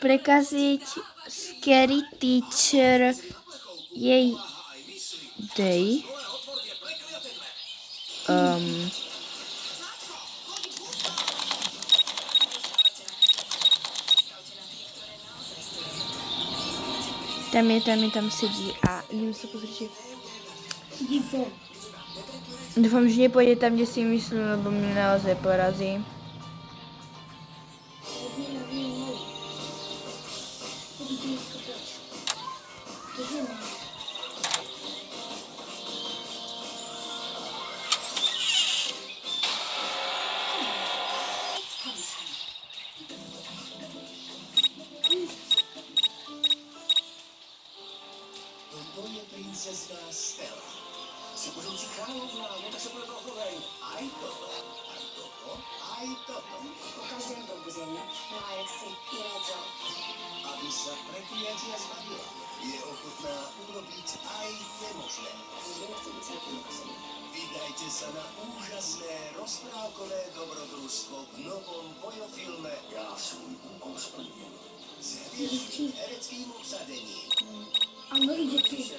prekaziť Scary Teacher jej day. Tam sedí a idem sa pozrieť, že... Dúfam, že nepôjde tam, kde si myslím, lebo mi naozaj porazí. To je princezná Stella. Si budúci kráľovná, no tak sa bude dochovej. Aj toto, aj toto. Po každém dobuzení má jaksi jiné tělo. Aby sa prekliatia zbavila, je ochotná urobiť aj nemožné. Nikdy nechci být celkem jako sobě. Vydajte sa na úžasné rozprávkové dobrodružstvo v novom bojofilme Ja svůj úkol splním. S hviezdnym hereckým obsadením. A mnohý děti.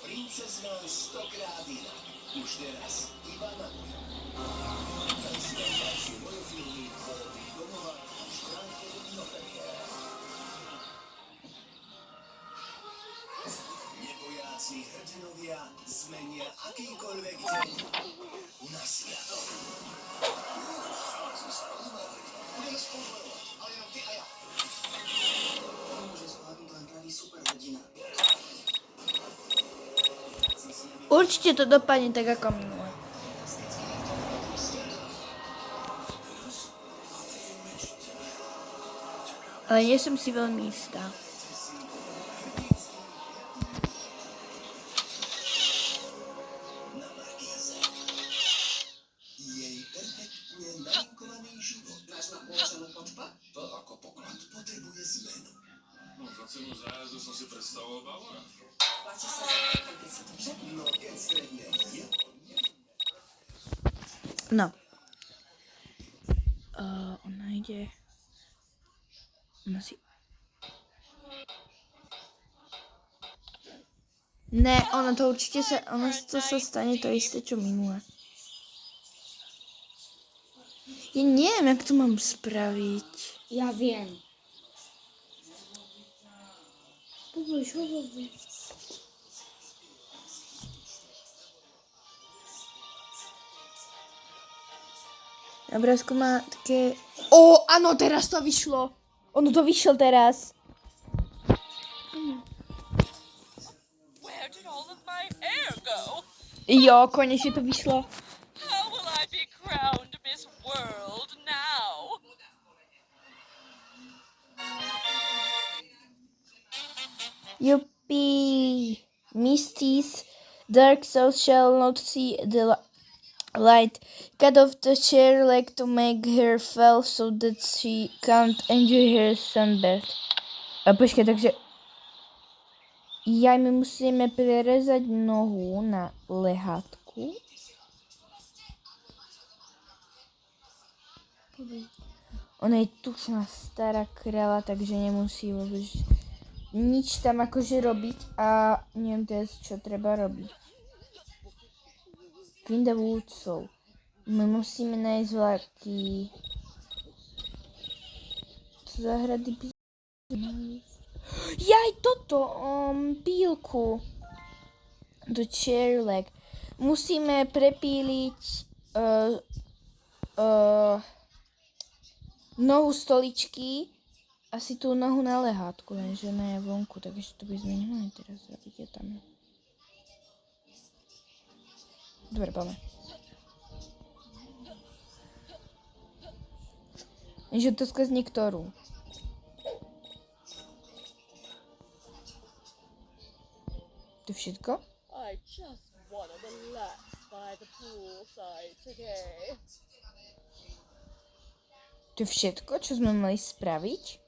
Princezná 100-krát inak. Už teraz iba na mňa. Najstarší bojofilmy Volby domova v stránke novembra. Nebojáci hrdinovia zmenia akýkoľvek deň na sviatok. Ale sme sa rozmrli. Budeme spolu bojovať, ale jenom ty a ja. Môže zvládnuť len pravý superhrdina. Určite to dopadne tak ako minule. Ale nie som si veľmi istá. Jej perfektne nalinkovaný život. Máš na položenú počpa? To ako poklad potrebuje zmenu. No, za cenu zájazdu som si predstavoval Bavora. Páči sa za si dobře? No keď stredne je. No. Ona ide... Ona si... Ne, ona to určite sa... to sa stane to isté, čo minule. Ja neviem, jak to mám spraviť. Já vím. Pobudeš hovořit. Na obrázku má také... áno, teraz to vyšlo. Ono to vyšlo teraz. Where did all of my hair go? Jo, konečne to vyšlo. How will I be crowned Miss World now? Yuppie. Misty's dark souls shall not see the light. Cut off the chair leg to make her fall so that she can't enjoy her sunbath. A počkaj, takže... my musíme prerezať nohu na lehátku. Ona je tučná stará kráľa, takže nemusí vôbec nič tam akože robiť a neviem teraz, čo treba robiť. Vinda vúdcov. My musíme nájsť vlaky. Záhrady by... Jaj, toto! Pílku. Do chair leg. Musíme prepíliť nohu stoličky a si tú nohu na lehátku, lenže ona je vonku, takže to by sme nemali teraz robiť. Je tam. Dobre, poďme. Lenže to skaz niektorú. To je všetko? I just wanna relax by the poolside today. To je všetko, čo sme mali spraviť?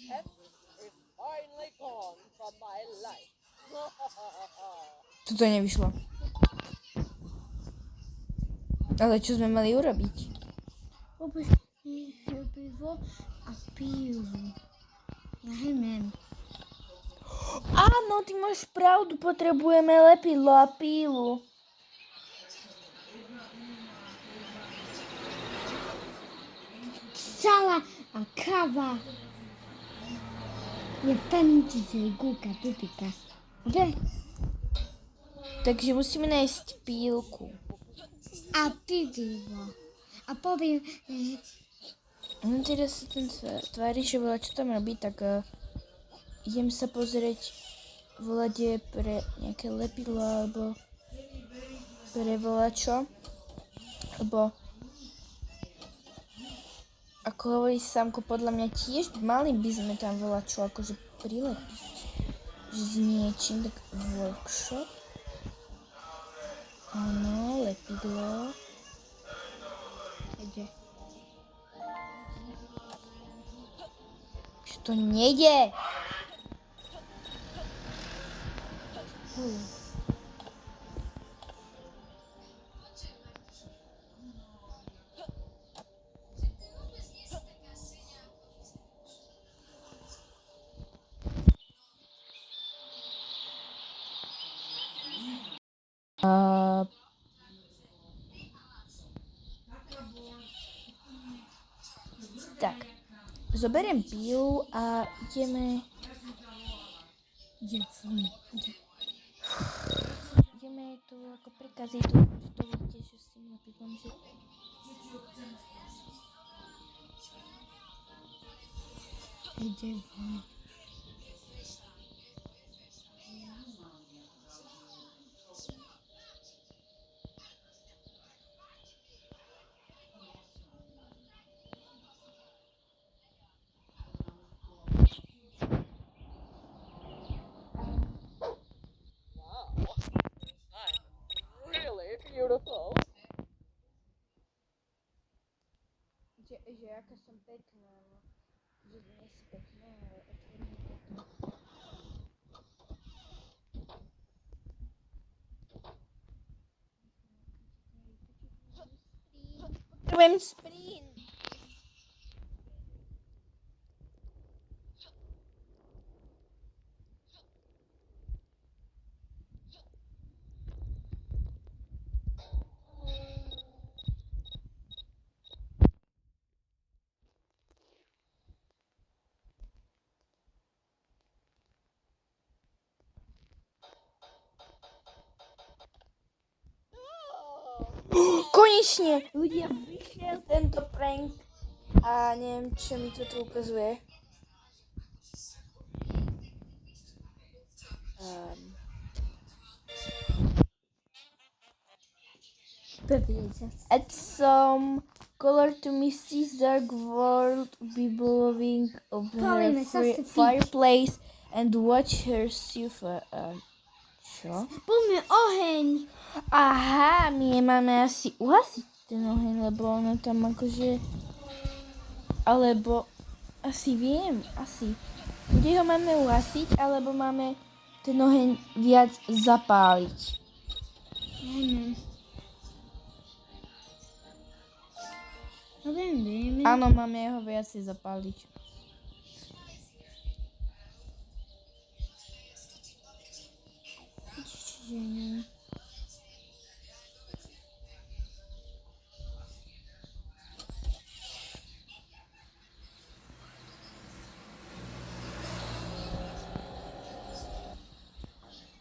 test is finally gone from my life. Toto nevyšlo. Ale čo sme mali urobiť? Pivo a pivo. Ja neviem. Áno, ty máš pravdu, potrebujeme lepidlo a pílu. Sala a káva. Je peničice, gúka, pipika. Okay? Takže musíme nájsť pílku. A pivo. A poviem, No teraz sa ten tvári, že volá, čo tam robí, tak idem sa pozrieť v lade pre nejaké lepidlo alebo pre volačo. Lebo ako hovorí Samko, podľa mňa tiež mali by sme tam volačo akože prilepiť s niečím, tak workshop. Áno, lepidlo. kde? Že to nejde. Tak, zoberiem pílu a ideme tu ako prikaziť to vidíte, že s tým lepidlom, že Ide von. I'm really beautiful. že aká som pekná, že nie si pekná, ale otvorím to. Potrebujem sprint. Konečne! Ľudia, vyšiel tento prank a neviem, čo mi to tu ukazuje. Add some color to Misty's dark world, be blowing of her Palíme sa si fireplace and watch her sofa. Čo? Poďme oheň. Aha, my máme asi uhasiť ten oheň, lebo ono tam akože... Alebo... Asi viem, asi. Kde ho máme uhasiť, alebo máme ten oheň viac zapáliť? Neviem. No viem. Áno, máme ho viacej zapáliť. Čiže neviem.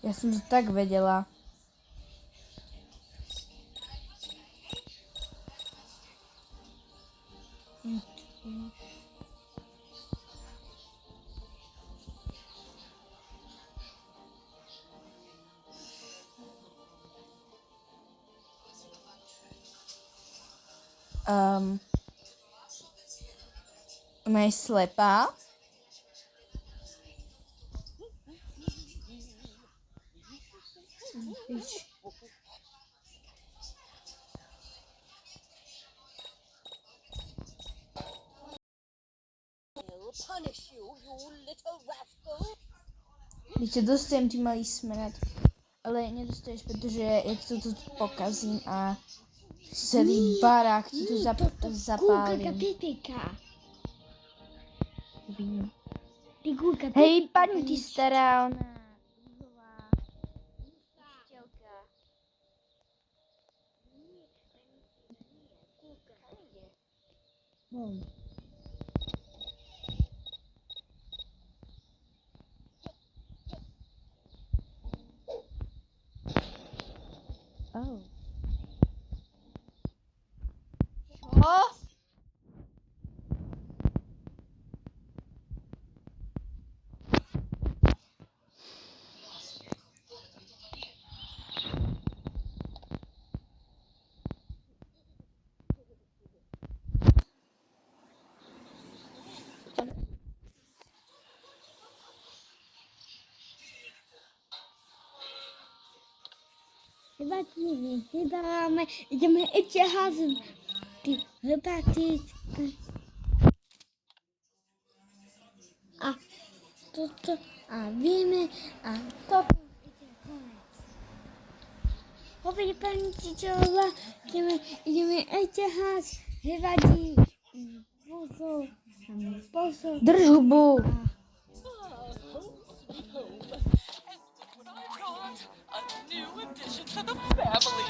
Ja som to tak vedela. Ona je slepá. I'll punish you, you you little rascal. Víte, dostajem ty malý smrad. Ale nedostaješ, pretože ja ti to tu pokazím a celý barák ti tu Kúka zapálim. Pipika. Vím. Ty kúka Hej, pani ty stará, ona rúžová šťelka. Oh. Čo? Chyba máme, ideme ešte házem. Ty vypatíť. A toto, a vieme, a toto ide konec. Hovorí pani Čičová, ideme ešte ház, vyvadí. Pozor. Drž hubu. A new addition to the family.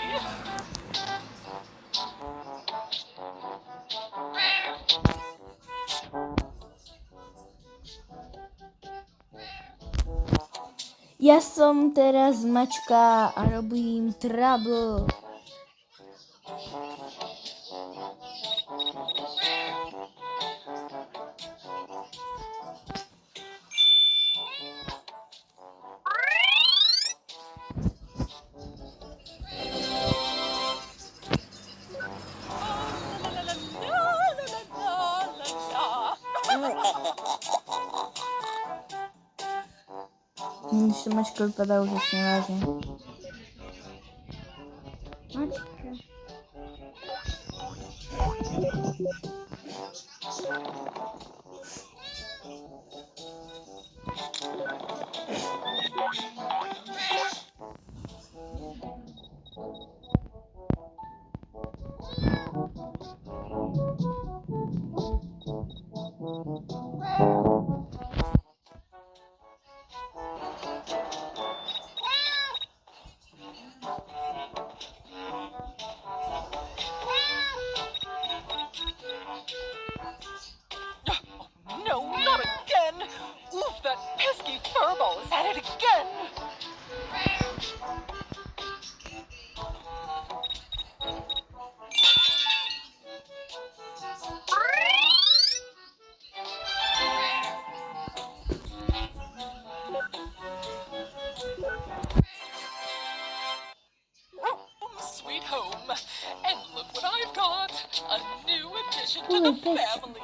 Ja som teraz mačka a robím trouble. Když to mačka vypadá úžasně vážně. Mačka. No, not again! Oof, that pesky furball is at it again! Sweet home. And look what I've got. A new addition to the family.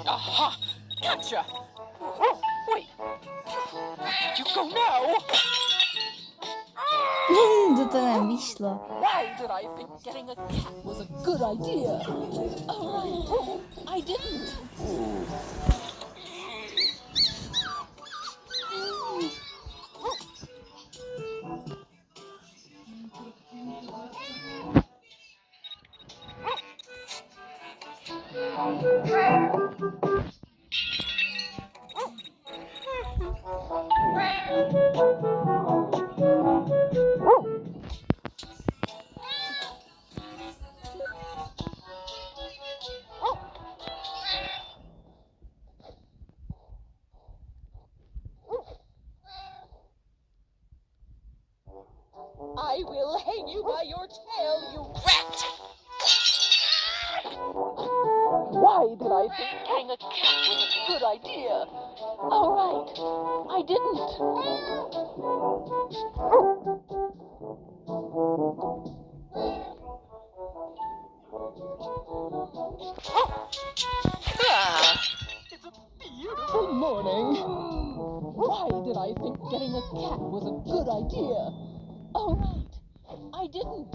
Aha! Gotcha! Wait! Where'd you go now? To to nám vyšlo. Why did I think getting a cat was a good idea? Oh, I didn't. Why did I think getting a cat was a good idea? Oh, right. I didn't. Ah, it's a beautiful morning. Why did I think getting a cat was a good idea? Oh, right. I didn't.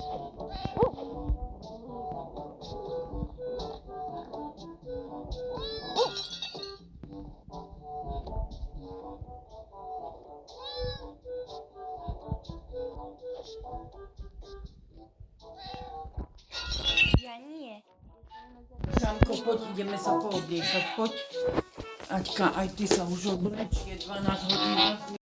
Ja nie. Żanko, chodź, idziemy sobie poobiegać, chodź. Aćka, aj ty sa už oblečie, 12 hodín.